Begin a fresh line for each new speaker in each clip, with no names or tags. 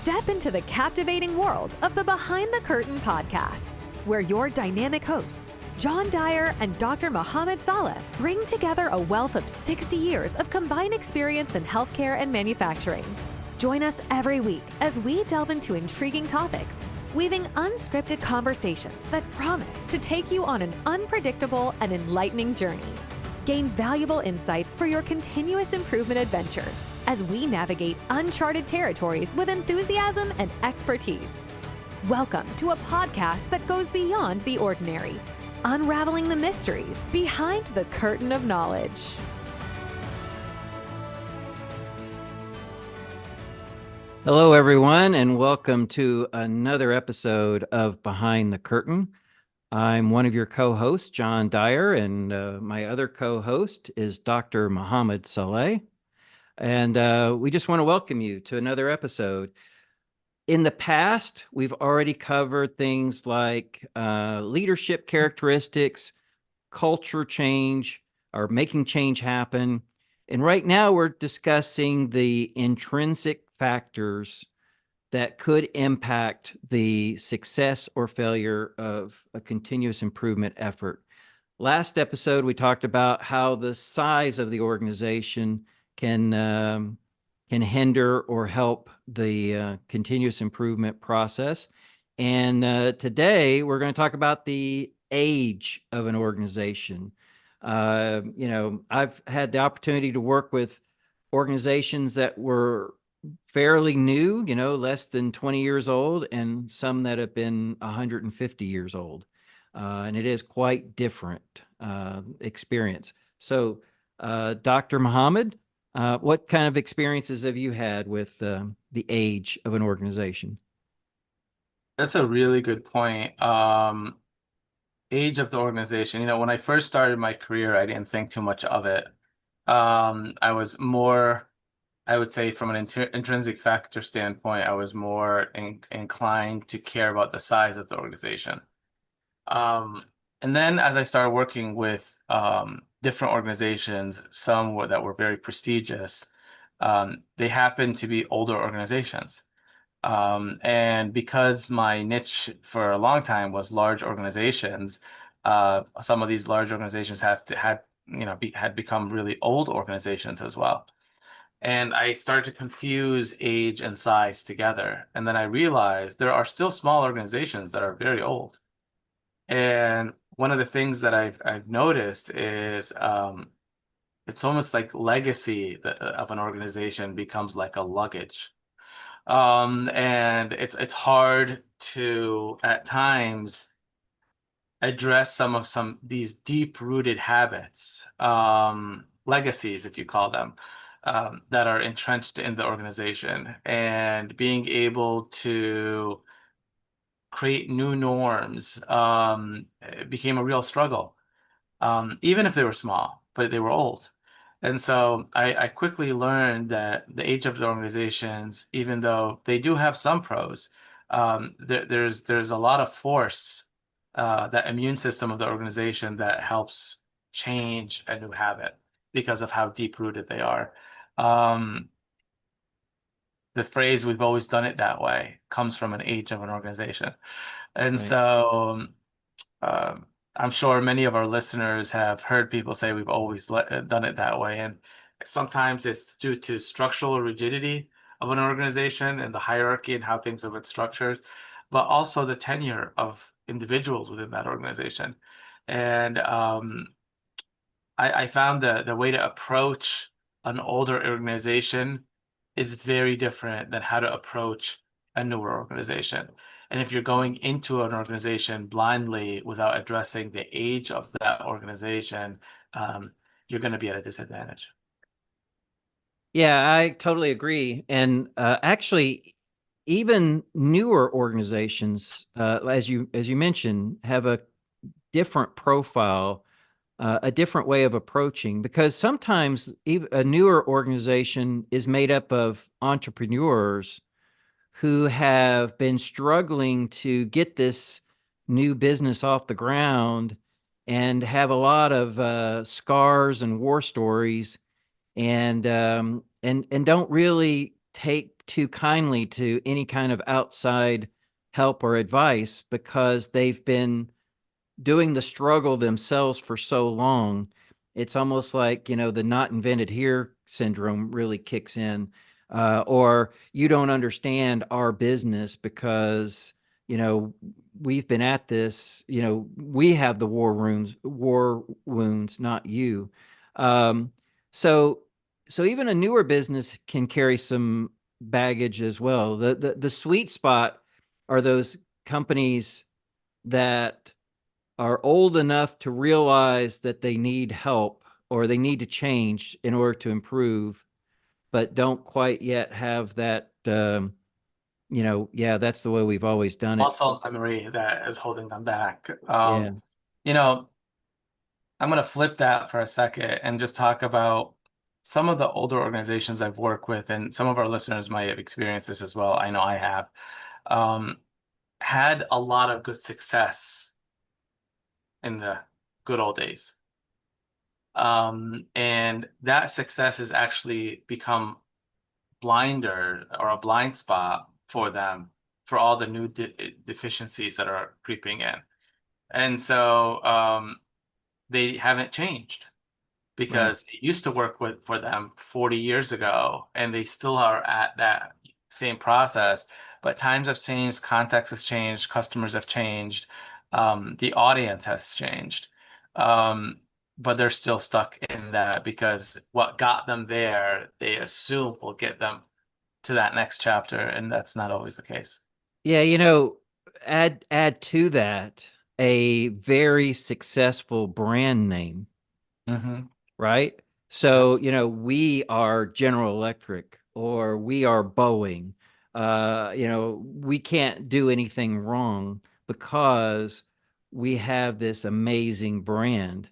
Step into the captivating world of the Behind the Curtain podcast, where your dynamic hosts, John Dyer and Dr. Mohamed Saleh, bring together a wealth of 60 years of combined experience in healthcare and manufacturing. Join us every week as we delve into intriguing topics, weaving unscripted conversations that promise to take you on an unpredictable and enlightening journey. Gain valuable insights for your continuous improvement adventure as we navigate uncharted territories with enthusiasm and expertise. Welcome to a podcast that goes beyond the ordinary, unraveling the mysteries behind the curtain of knowledge.
Hello, everyone, and welcome to another episode of Behind the Curtain. I'm one of your co-hosts, John Dyer, and my other co-host is Dr. Mohamed Saleh. And we just want to welcome you to another episode. In the past, we've already covered things like leadership characteristics, culture change, or making change happen. And right now, we're discussing the intrinsic factors that could impact the success or failure of a continuous improvement effort. Last episode, we talked about how the size of the organization can hinder or help the continuous improvement process. And today, we're going to talk about the age of an organization. I've had the opportunity to work with organizations that were fairly new, less than 20 years old, and some that have been 150 years old. And it is quite different experience. So, Dr. Mohamed, what kind of experiences have you had with the age of an organization?
That's a really good point. Age of the organization. When I first started my career, I didn't think too much of it. I was more, I would say, from an intrinsic factor standpoint, I was more inclined to care about the size of the organization. And then as I started working with different organizations, some that were very prestigious, they happened to be older organizations. And because my niche for a long time was large organizations, some of these large organizations had become really old organizations as well. And I started to confuse age and size together. And then I realized there are still small organizations that are very old. And one of the things that I've noticed is it's almost like legacy of an organization becomes like a luggage. And it's hard to at times address some these deep-rooted habits, legacies, if you call them, that are entrenched in the organization, and being able to create new norms it became a real struggle, even if they were small, but they were old. And so I quickly learned that the age of the organizations, even though they do have some pros, there's a lot of force, that immune system of the organization that helps change a new habit because of how deep-rooted they are. The phrase "we've always done it that way" comes from an age of an organization. And
Right.
so I'm sure many of our listeners have heard people say we've always done it that way. And sometimes it's due to structural rigidity of an organization and the hierarchy and how things have been structured, but also the tenure of individuals within that organization. And I found the way to approach an older organization is very different than how to approach a newer organization. And if you're going into an organization blindly without addressing the age of that organization, you're going to be at a disadvantage.
Yeah, I totally agree. And actually, even newer organizations, as you mentioned, have a different profile, a different way of approaching, because sometimes a newer organization is made up of entrepreneurs who have been struggling to get this new business off the ground and have a lot of scars and war stories, and don't really take too kindly to any kind of outside help or advice because they've been doing the struggle themselves for so long. It's almost like, the not invented here syndrome really kicks in, or you don't understand our business because, we've been at this, we have the war wounds, not you. Um, so, so even a newer business can carry some baggage as well. The sweet spot are those companies that are old enough to realize that they need help or they need to change in order to improve, but don't quite yet have that, yeah, that's the way we've always done it.
muscle memory that is holding them back.
Yeah.
You know, I'm going to flip that for a second and just talk about some of the older organizations I've worked with, and some of our listeners might have experienced this as well. I know I have. Um, had a lot of good success in the good old days. And that success has actually become blinder or a blind spot for them for all the new deficiencies that are creeping in. And so they haven't changed
Right.
because it used to work with for them 40 years ago, and they still are at that same process. But times have changed, context has changed, customers have changed, the audience has changed. Um, but they're still stuck in that because what got them there, they assume will get them to that next chapter, and that's not always the case.
Yeah. Add to that a very successful brand name,
Hmm.
right? So,
Yes.
we are General Electric or we are Boeing. We can't do anything wrong because we have this amazing brand.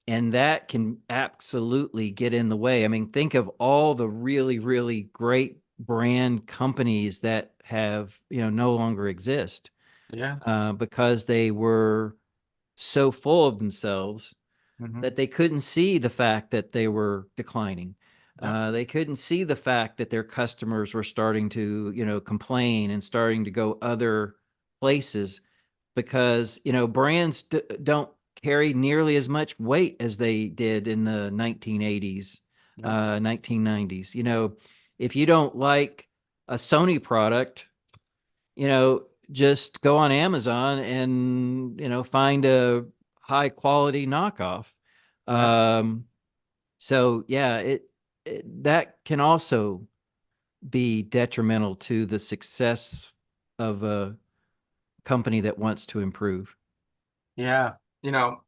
And that can absolutely get in the way. I mean, think of all the really, really great brand companies that have, no longer exist,
Yeah.
because they were so full of themselves
Hmm.
that they couldn't see the fact that they were declining.
Yep.
They couldn't see the fact that their customers were starting to, complain and starting to go other places because, brands don't carry nearly as much weight as they did in the 1980s,
Nope.
1990s. If you don't like a Sony product, just go on Amazon and, find a high quality knockoff.
Yeah.
Um, so yeah, that can also be detrimental to the success of a company that wants to improve.
Yeah. You know,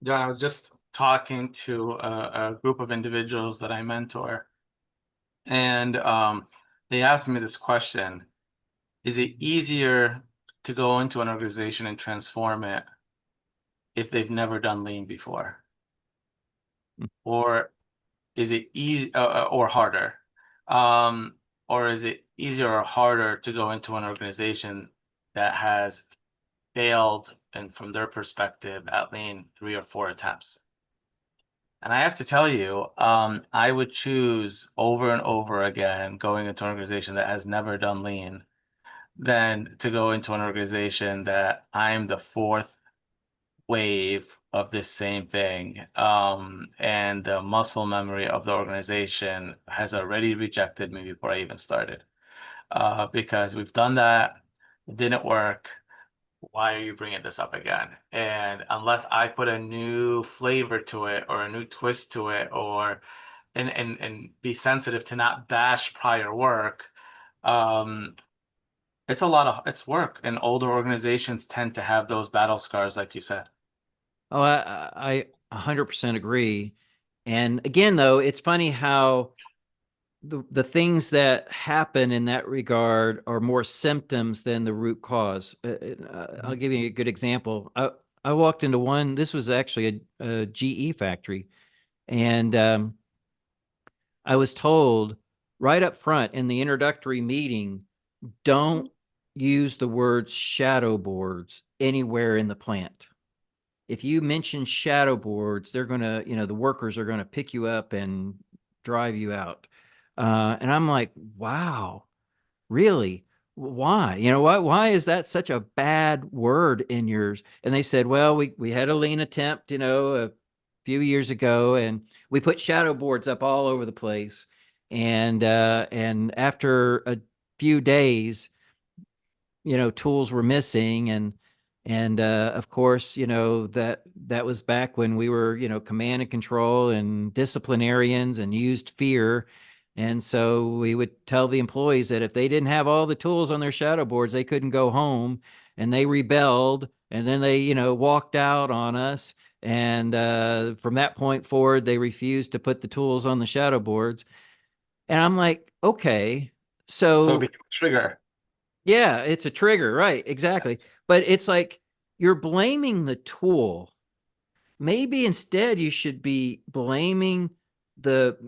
John, I was just talking to a group of individuals that I mentor, and they asked me this question: is it easier to go into an organization and transform it if they've never done lean before? Or is it easy or harder? Um, or is it easier or harder to go into an organization that has failed, and from their perspective, at lean 3 or 4 attempts? And I have to tell you, I would choose over and over again going into an organization that has never done lean than to go into an organization that I'm the fourth wave of this same thing. And the muscle memory of the organization has already rejected me before I even started. Because we've done that, it didn't work. Why are you bringing this up again? And unless I put a new flavor to it or a new twist to it, or and be sensitive to not bash prior work, um, it's work. And older organizations tend to have those battle scars, like you said.
Oh, I 100% agree. And again, though, it's funny how the things that happen in that regard are more symptoms than the root cause. I'll
Mhm.
give you a good example. I walked into one, this was actually a GE factory, and I was told right up front in the introductory meeting, don't use the words shadow boards anywhere in the plant. If you mention shadow boards, they're going to, the workers are going to pick you up and drive you out. And I'm like, wow, really? Why? Why is that such a bad word in yours? And they said, well, we had a lean attempt, a few years ago, and we put shadow boards up all over the place. And after a few days, tools were missing, and of course, that was back when we were, command and control and disciplinarians and used fear. And so we would tell the employees that if they didn't have all the tools on their shadow boards, they couldn't go home, and they rebelled, and then they, walked out on us. And from that point forward, they refused to put the tools on the shadow boards. And I'm like, okay,
So it
so
became a trigger.
yeah, it's a trigger, right? Exactly. But it's like you're blaming the tool. Maybe instead you should be blaming the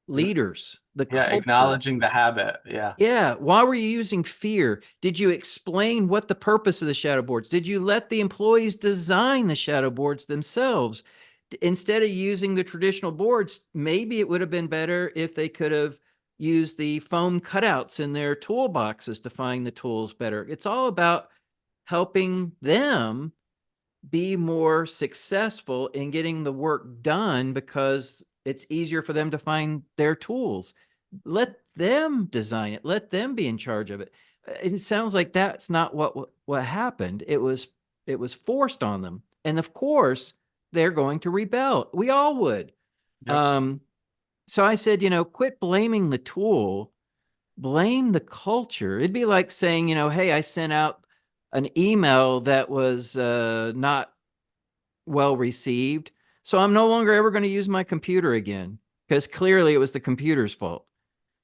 leaders, the
Yeah,
culture.
acknowledging the habit. Yeah.
Yeah. Why were you using fear? Did you explain what the purpose of the shadow boards? Did you let the employees design the shadow boards themselves? Instead of using the traditional boards, maybe it would have been better if they could have used the foam cutouts in their toolboxes to find the tools better. It's all about helping them be more successful in getting the work done because it's easier for them to find their tools. Let them design it. Let them be in charge of it. It sounds like that's not what happened. It was forced on them, and of course they're going to rebel. We all would.
Yep.
Um, so I said, quit blaming the tool, blame the culture. It'd be like saying, hey, I sent out an email that was not well received. So I'm no longer ever going to use my computer again because clearly it was the computer's fault.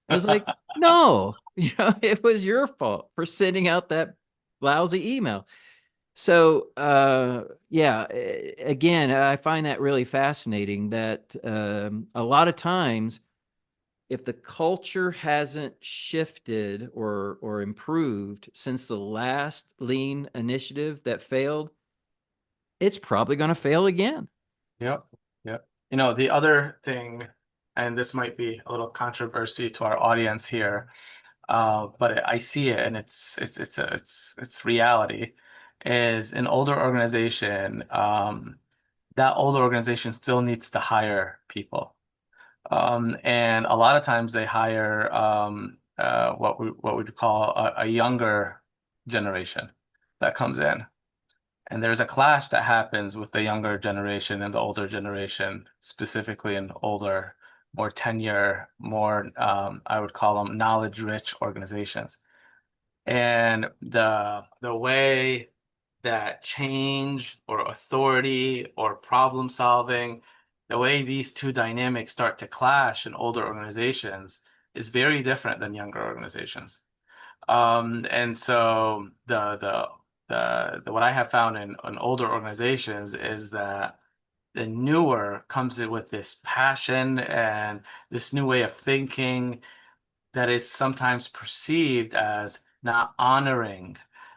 I was like, no, it was your fault for sending out that lousy email. So, yeah, again, I find that really fascinating that a lot of times, if the culture hasn't shifted or improved since the last lean initiative that failed, it's probably going to fail again.
Yep. Yep. The other thing, and this might be a little controversy to our audience here, but I see it, and it's reality. Is an older organization, that older organization still needs to hire people. And a lot of times they hire what we'd call a younger generation that comes in. And there's a clash that happens with the younger generation and the older generation, specifically in older, more tenure, more I would call them knowledge-rich organizations. And the way that change or authority or problem solving, the way these two dynamics start to clash in older organizations is very different than younger organizations. And so the what I have found in older organizations is that the newer comes in with this passion and this new way of thinking that is sometimes perceived as not honoring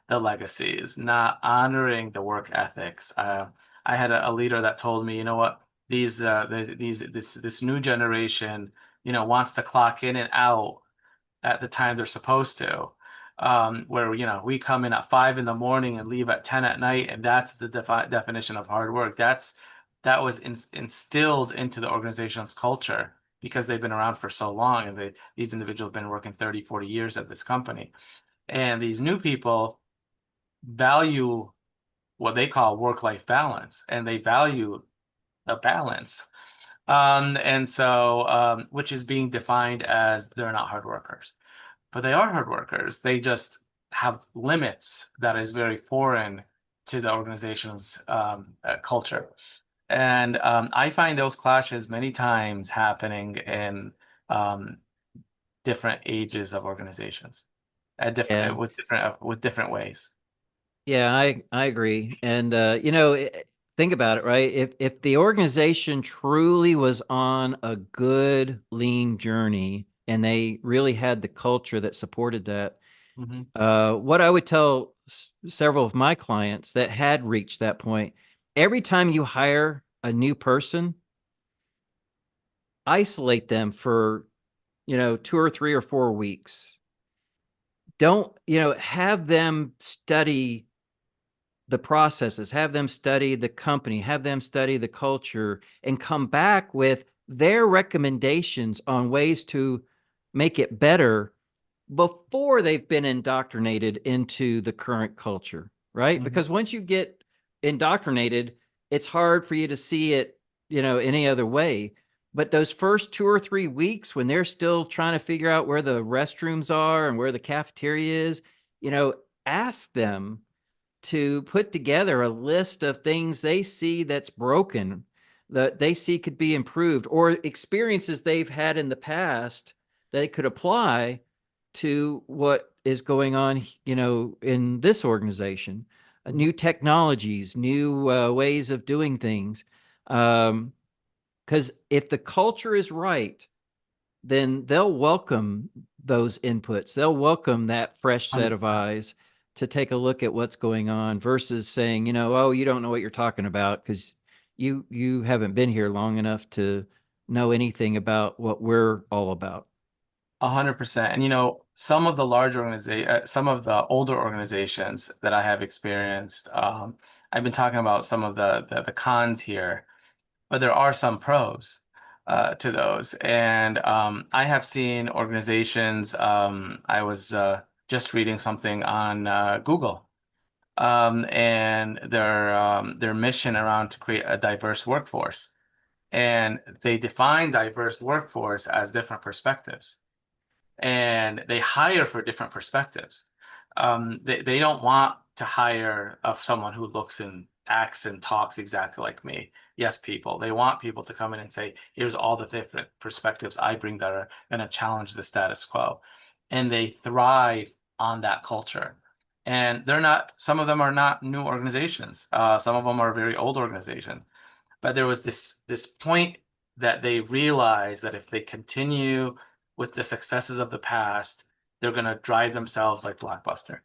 the legacies, not honoring the work ethics. I had a leader that told me, you know what, this new generation, wants to clock in and out at the time they're supposed to. Where we come in at 5 in the morning and leave at 10 at night, and that's the definition of hard work. That was instilled into the organization's culture because they've been around for so long, and these individuals have been working 30, 40 years at this company. And these new people value what they call work-life balance, and they value the balance. And so, which is being defined as they're not hard workers, but they are hard workers. They just have limits that is very foreign to the organization's culture. And I find those clashes many times happening in um, different ages of organizations, at
Yeah.
different with different ways.
Yeah, I agree. And think about it, right? If the organization truly was on a good lean journey and they really had the culture that supported that,
Hmm.
what I would tell several of my clients that had reached that point, every time you hire a new person, isolate them for 2 or 3 or 4 weeks. Don't, have them study the processes, have them study the company, have them study the culture, and come back with their recommendations on ways to make it better before they've been indoctrinated into the current culture, right?
Mhm.
Because once you get indoctrinated, it's hard for you to see it, any other way. But those first 2 or 3 weeks when they're still trying to figure out where the restrooms are and where the cafeteria is, ask them to put together a list of things they see that's broken, that they see could be improved, or experiences they've had in the past that they could apply to what is going on, in this organization.
Mhm.
New technologies, new ways of doing things. Because if the culture is right, then they'll welcome those inputs. They'll welcome that fresh set of
100%.
eyes to take a look at what's going on versus saying, oh, you don't know what you're talking about because you haven't been here long enough to know anything about what we're all about.
100%. And some of the some of the older organizations that I have experienced, I've been talking about some of the cons here, but there are some pros to those. And I have seen organizations. I was just reading something on Google, and their mission around to create a diverse workforce, and they define diverse workforce as different perspectives, and they hire for different perspectives. They don't want to hire of someone who looks and acts and talks exactly like me. Yes, people. They want people to come in and say, here's all the different perspectives I bring that are going to challenge the status quo. And they thrive on that culture. And some of them are not new organizations. Some of them are very old organizations. But there was this point that they realized that if they continue with the successes of the past, they're going to drive themselves like Blockbuster.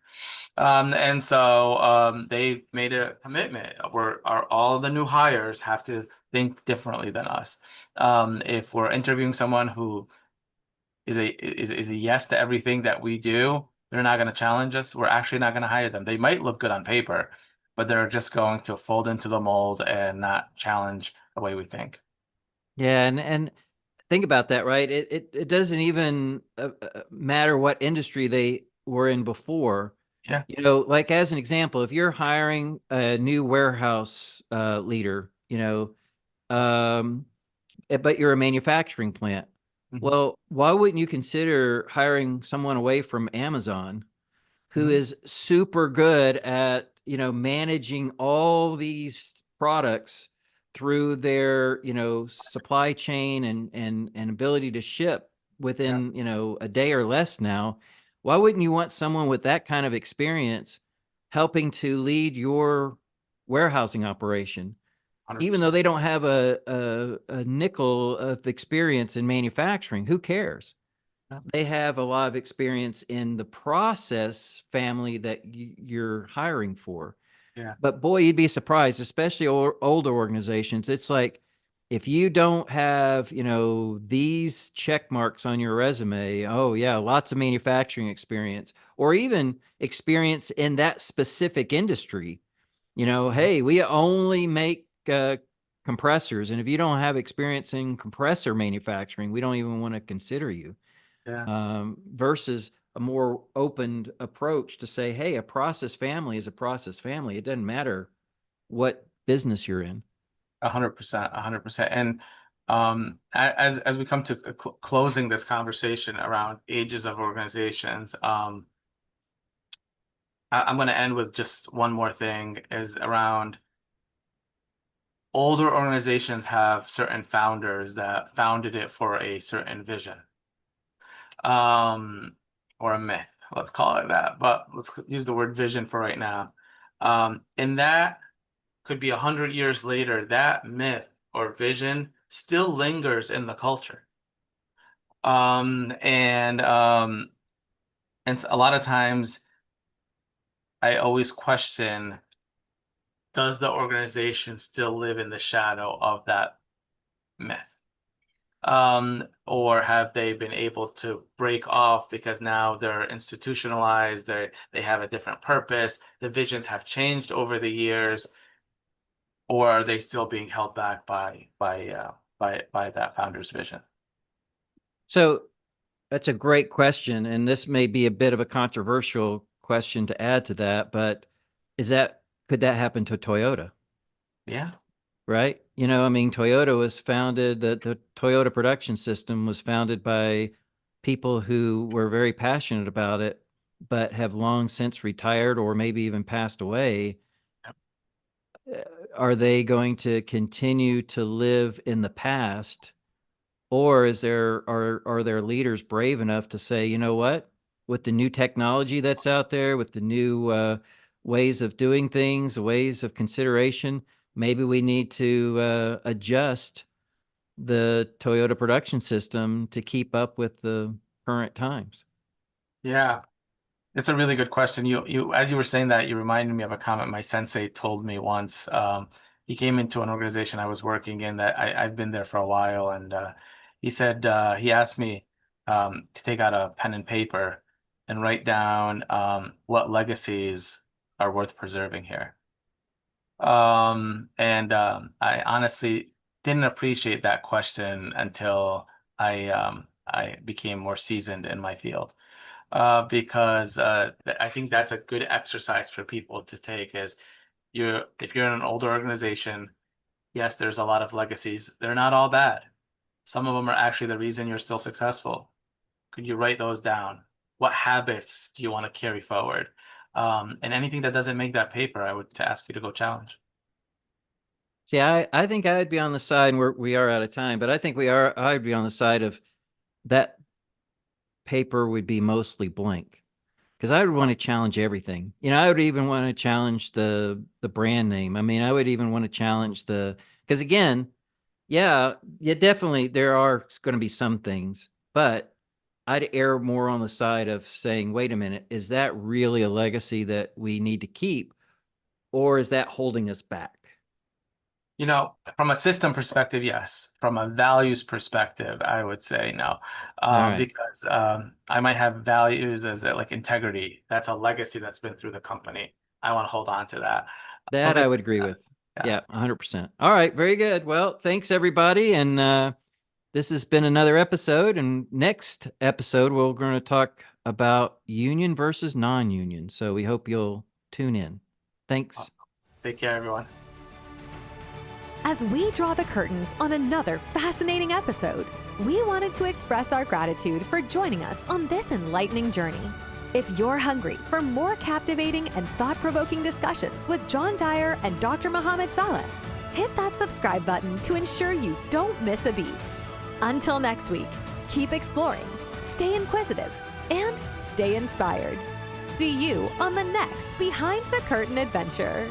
And so they made a commitment where all the new hires have to think differently than us. If we're interviewing someone who is a yes to everything that we do, they're not going to challenge us. We're actually not going to hire them. They might look good on paper, but they're just going to fold into the mold and not challenge the way we think.
Yeah, and think about that, right? It doesn't even matter what industry they were in before.
Yeah.
Like as an example, if you're hiring a new warehouse leader, um, but you're a manufacturing plant.
Hmm.
Well, why wouldn't you consider hiring someone away from Amazon who
Hmm.
is super good at, managing all these products through their, supply chain and ability to ship
Yeah.
within, a day or less now? Why wouldn't you want someone with that kind of experience helping to lead your warehousing operation? Even though
100%.
they don't have a nickel of experience in manufacturing, who cares?
Yeah.
They have a lot of experience in the process family that you're hiring for.
Yeah.
But boy, you'd be surprised, especially older organizations. It's like if you don't have, these check marks on your resume, oh yeah, lots of manufacturing experience, or even experience in that specific industry.
Mhm.
Hey, we only make compressors, and if you don't have experience in compressor manufacturing, we don't even want to consider you.
Yeah.
Versus a more open approach to say, hey, a process family is a process family. It doesn't matter what business you're in.
100%. 100%. And as we come to closing this conversation around ages of organizations, I'm going to end with just one more thing is around older organizations have certain founders that founded it for a certain vision, um, or a myth. Let's call it that. But let's use the word vision for right now. And that could be 100 years later, that myth or vision still lingers in the culture. Um, and um, and a lot of times I always question, does the organization still live in the shadow of that myth? Or have they been able to break off because now they're institutionalized, they have a different purpose, the visions have changed over the years, or are they still being held back by that founder's vision?
So that's a great question, and this may be a bit of a controversial question to add to that, but could that happen to Toyota?
Yeah.
Right? I mean, Toyota was founded, the Toyota production system was founded by people who were very passionate about it, but have long since retired or maybe even passed away. Are they going to continue to live in the past? Or are their leaders brave enough to say, you know what, with the new technology that's out there, with the new ways of doing things, the ways of consideration, maybe we need to adjust the Toyota production system to keep up with the current times?
Yeah. It's a really good question. As you were saying that, you reminded me of a comment my sensei told me once. He came into an organization I was working in that I've been there for a while, and he said he asked me to take out a pen and paper and write down what legacies are worth preserving here. And I honestly didn't appreciate that question until I became more seasoned in my field. Because I think that's a good exercise for people to take is if you're in an older organization, yes, there's a lot of legacies. They're not all bad. Some of them are actually the reason you're still successful. Could you write those down? What habits do you want to carry forward? And anything that doesn't make that paper, I would ask you to go challenge.
See, I think I'd be on the side, and we are out of time, but I think I'd be on the side of that paper would be mostly blank. Because I would want to challenge everything. I would even want to challenge the brand name. I mean, I would even want to challenge because again, yeah, definitely there are going to be some things, but I'd err more on the side of saying, wait a minute, is that really a legacy that we need to keep, or is that holding us back?
From a system perspective, yes. From a values perspective, I would say no.
All right.
Because I might have values as like integrity. That's a legacy that's been through the company. I want to hold on to that.
That I would agree with.
Yeah.
100%. All right, very good. Well, thanks everybody. And this has been another episode. And next episode, we're going to talk about union versus non-union. So we hope you'll tune in. Thanks.
Take care, everyone.
As we draw the curtains on another fascinating episode, we wanted to express our gratitude for joining us on this enlightening journey. If you're hungry for more captivating and thought-provoking discussions with John Dyer and Dr. Mohamed Saleh, hit that subscribe button to ensure you don't miss a beat. Until next week, keep exploring, stay inquisitive, and stay inspired. See you on the next Behind the Curtain adventure.